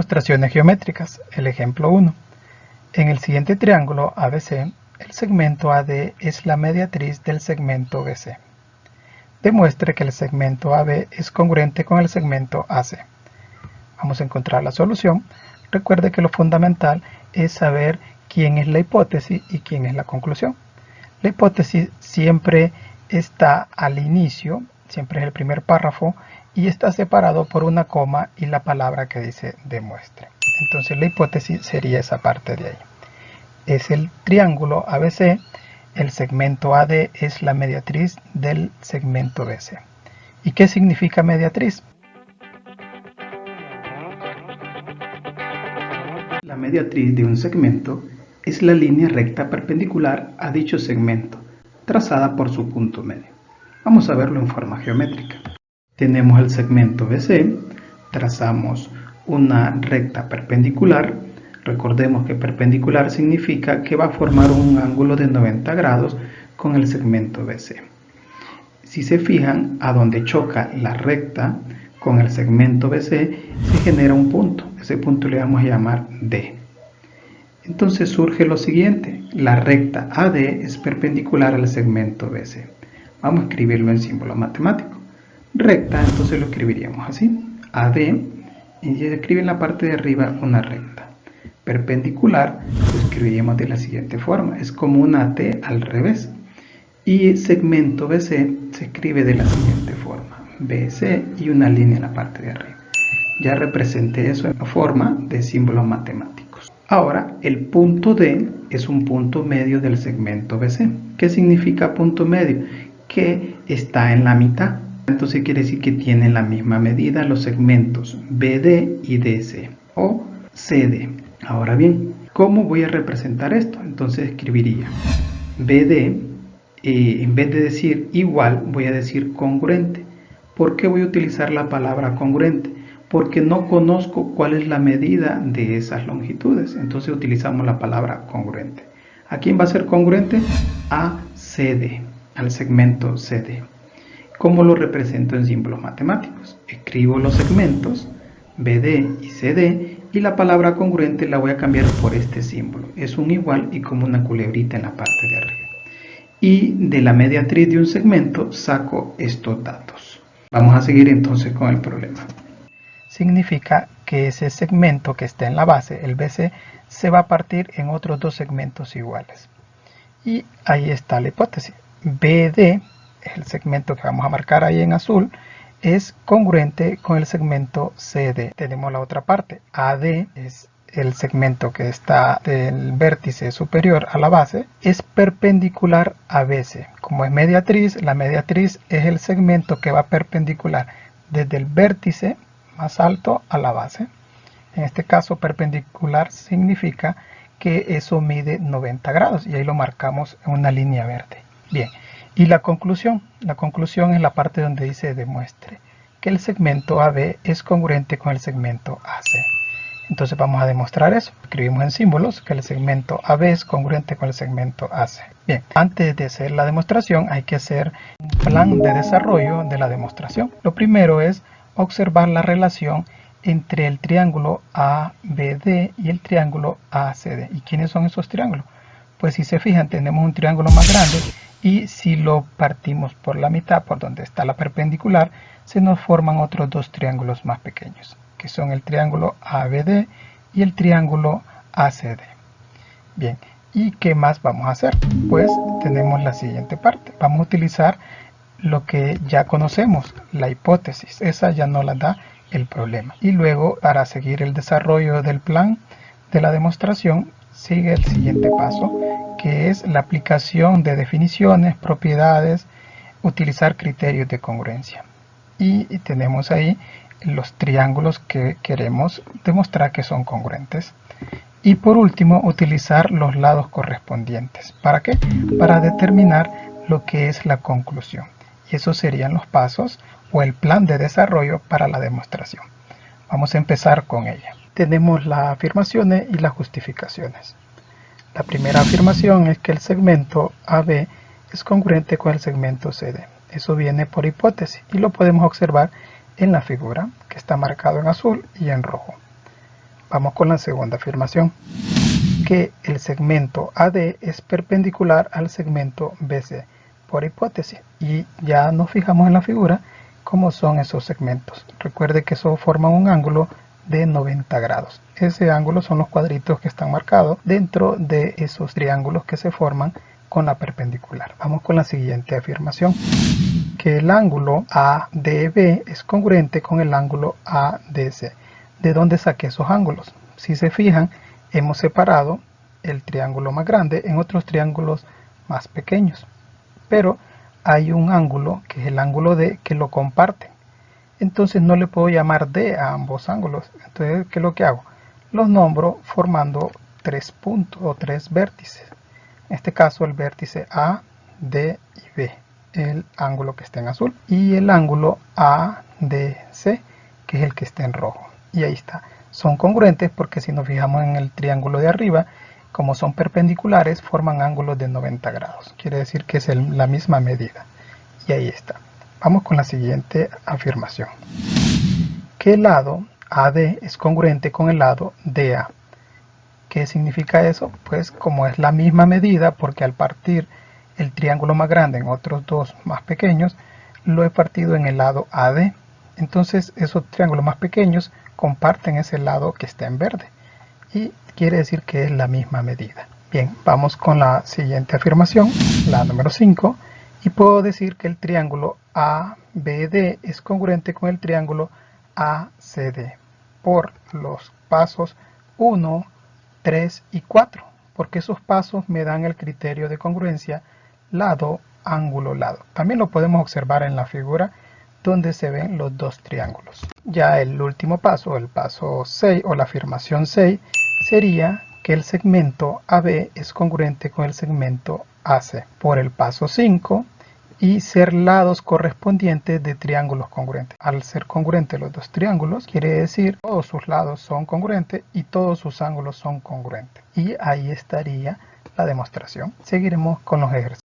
Demostraciones geométricas. El ejemplo 1. En el siguiente triángulo ABC, el segmento AD es la mediatriz del segmento BC. Demuestre que el segmento AB es congruente con el segmento AC. Vamos a encontrar la solución. Recuerde que lo fundamental es saber quién es la hipótesis y quién es la conclusión. La hipótesis siempre está al inicio, siempre es el primer párrafo, y está separado por una coma y la palabra que dice demuestre. Entonces la hipótesis sería esa parte de ahí. Es el triángulo ABC, el segmento AD es la mediatriz del segmento BC. ¿Y qué significa mediatriz? La mediatriz de un segmento es la línea recta perpendicular a dicho segmento, trazada por su punto medio. Vamos a verlo en forma geométrica. Tenemos el segmento BC, trazamos una recta perpendicular. Recordemos que perpendicular significa que va a formar un ángulo de 90 grados con el segmento BC. Si se fijan, a donde choca la recta con el segmento BC se genera un punto. Ese punto le vamos a llamar D. Entonces surge lo siguiente: la recta AD es perpendicular al segmento BC. Vamos a escribirlo en símbolo matemático. Recta, entonces lo escribiríamos así: AD, y se escribe en la parte de arriba una recta. Perpendicular lo escribiríamos de la siguiente forma: es como una T al revés. Y segmento BC se escribe de la siguiente forma: BC y una línea en la parte de arriba. Ya representé eso en forma de símbolos matemáticos. Ahora, el punto D es un punto medio del segmento BC. ¿Qué significa punto medio? Que está en la mitad. Entonces quiere decir que tienen la misma medida los segmentos BD y DC o CD. Ahora bien, ¿cómo voy a representar esto? Entonces escribiría BD, en vez de decir igual, voy a decir congruente. ¿Por qué voy a utilizar la palabra congruente? Porque no conozco cuál es la medida de esas longitudes. Entonces utilizamos la palabra congruente. ¿A quién va a ser congruente? A CD, al segmento CD. ¿Cómo lo represento en símbolos matemáticos? Escribo los segmentos BD y CD y la palabra congruente la voy a cambiar por este símbolo. Es un igual y como una culebrita en la parte de arriba. Y de la mediatriz de un segmento saco estos datos. Vamos a seguir entonces con el problema. Significa que ese segmento que está en la base, el BC, se va a partir en otros dos segmentos iguales. Y ahí está la hipótesis. BD, el segmento que vamos a marcar ahí en azul, es congruente con el segmento CD. Tenemos la otra parte. AD es el segmento que está del vértice superior a la base, es perpendicular a BC. Como es mediatriz, la mediatriz es el segmento que va perpendicular desde el vértice más alto a la base. En este caso, perpendicular significa que eso mide 90 grados y ahí lo marcamos en una línea verde. Bien, y la conclusión es la parte donde dice demuestre que el segmento AB es congruente con el segmento AC. Entonces vamos a demostrar eso. Escribimos en símbolos que el segmento AB es congruente con el segmento AC. Bien, antes de hacer la demostración hay que hacer un plan de desarrollo de la demostración. Lo primero es observar la relación entre el triángulo ABD y el triángulo ACD. ¿Y quiénes son esos triángulos? Pues si se fijan, tenemos un triángulo más grande y si lo partimos por la mitad, por donde está la perpendicular, se nos forman otros dos triángulos más pequeños, que son el triángulo ABD y el triángulo ACD. Bien, ¿y qué más vamos a hacer? Pues tenemos la siguiente parte. Vamos a utilizar lo que ya conocemos, la hipótesis. Esa ya no la da el problema. Y luego, para seguir el desarrollo del plan de la demostración, sigue el siguiente paso, que es la aplicación de definiciones, propiedades, utilizar criterios de congruencia. Y tenemos ahí los triángulos que queremos demostrar que son congruentes. Y por último, utilizar los lados correspondientes. ¿Para qué? Para determinar lo que es la conclusión. Y esos serían los pasos o el plan de desarrollo para la demostración. Vamos a empezar con ella. Tenemos las afirmaciones y las justificaciones. La primera afirmación es que el segmento AB es congruente con el segmento CD. Eso viene por hipótesis y lo podemos observar en la figura que está marcado en azul y en rojo. Vamos con la segunda afirmación, que el segmento AD es perpendicular al segmento BC, por hipótesis. Y ya nos fijamos en la figura cómo son esos segmentos. Recuerde que eso forma un ángulo de 90 grados. Ese ángulo son los cuadritos que están marcados dentro de esos triángulos que se forman con la perpendicular. Vamos con la siguiente afirmación, que el ángulo ADB es congruente con el ángulo ADC. ¿De dónde saqué esos ángulos? Si se fijan, hemos separado el triángulo más grande en otros triángulos más pequeños, pero hay un ángulo que es el ángulo D que lo comparten. Entonces no le puedo llamar D a ambos ángulos. Entonces, ¿qué es lo que hago? Los nombro formando 3 puntos o 3 vértices. En este caso el vértice A, D y B, el ángulo que está en azul, y el ángulo ADC, que es el que está en rojo. Y ahí está. Son congruentes porque si nos fijamos en el triángulo de arriba, como son perpendiculares, forman ángulos de 90 grados. Quiere decir que es la misma medida. Y ahí está. Vamos con la siguiente afirmación, que el lado AD es congruente con el lado DA. ¿Qué significa eso? Pues como es la misma medida, porque al partir el triángulo más grande en otros dos más pequeños, lo he partido en el lado AD. Entonces esos triángulos más pequeños comparten ese lado que está en verde. Y quiere decir que es la misma medida. Bien, vamos con la siguiente afirmación, la número 5. Y puedo decir que el triángulo ABD es congruente con el triángulo ACD por los pasos 1, 3 y 4, porque esos pasos me dan el criterio de congruencia lado, ángulo, lado. También lo podemos observar en la figura donde se ven los dos triángulos. Ya el último paso, el paso 6 o la afirmación 6, sería que el segmento AB es congruente con el segmento AC por el paso 5 y ser lados correspondientes de triángulos congruentes. Al ser congruentes los dos triángulos, quiere decir que todos sus lados son congruentes y todos sus ángulos son congruentes. Y ahí estaría la demostración. Seguiremos con los ejercicios.